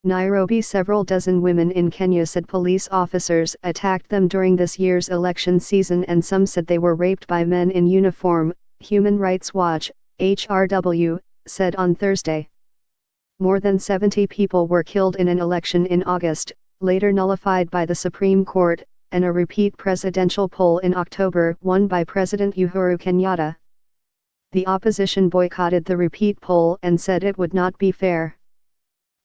Nairobi. Several dozen women in Kenya said police officers attacked them during this year's election season, and some said they were raped by men in uniform, Human Rights Watch, HRW, said on Thursday. More than 70 people were killed in an election in August, later nullified by the Supreme Court, and a repeat presidential poll in October won by President Uhuru Kenyatta. The opposition boycotted the repeat poll and said it would not be fair.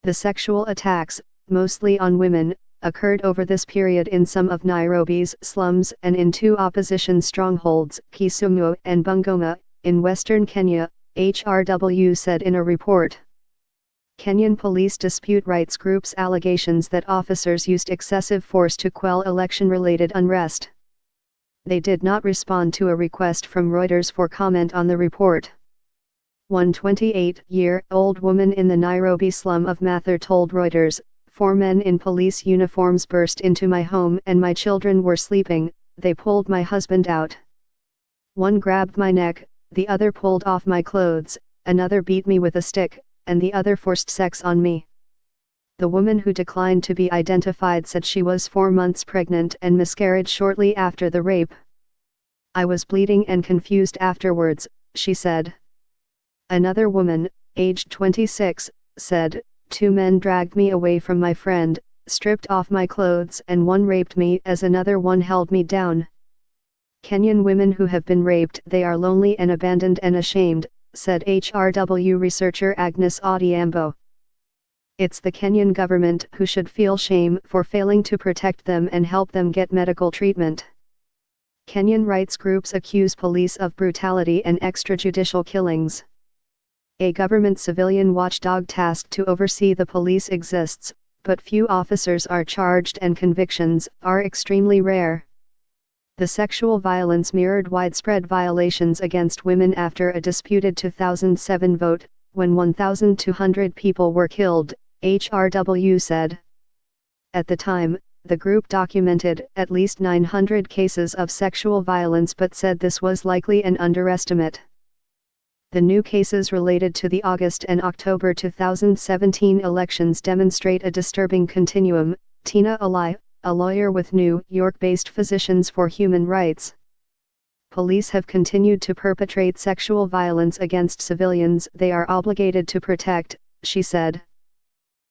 The sexual attacks, mostly on women, occurred over this period in some of Nairobi's slums and in two opposition strongholds, Kisumu and Bungoma, in western Kenya, HRW said in a report. Kenyan police dispute rights groups' allegations that officers used excessive force to quell election-related unrest. They did not respond to a request from Reuters for comment on the report. One 28-year-old woman in the Nairobi slum of Mathare told Reuters, "4 men in police uniforms burst into my home and my children were sleeping. They pulled my husband out. One grabbed my neck, the other pulled off my clothes, another beat me with a stick, and the other forced sex on me." The woman, who declined to be identified, said she was 4 months pregnant and miscarried shortly after the rape. "I was bleeding and confused afterwards," she said. Another woman, aged 26, said, "2 men dragged me away from my friend, stripped off my clothes, and one raped me as another one held me down." Kenyan women who have been raped, "They are lonely and abandoned and ashamed," said HRW researcher Agnes Odhiambo. "It's the Kenyan government who should feel shame for failing to protect them and help them get medical treatment." Kenyan rights groups accuse police of brutality and extrajudicial killings. A government civilian watchdog tasked to oversee the police exists, but few officers are charged and convictions are extremely rare. The sexual violence mirrored widespread violations against women after a disputed 2007 vote, when 1,200 people were killed, HRW said. At the time, the group documented at least 900 cases of sexual violence but said this was likely an underestimate. The new cases related to the August and October 2017 elections demonstrate a disturbing continuum, Tina Alai, a lawyer with New York-based Physicians for Human Rights. "Police have continued to perpetrate sexual violence against civilians they are obligated to protect," she said.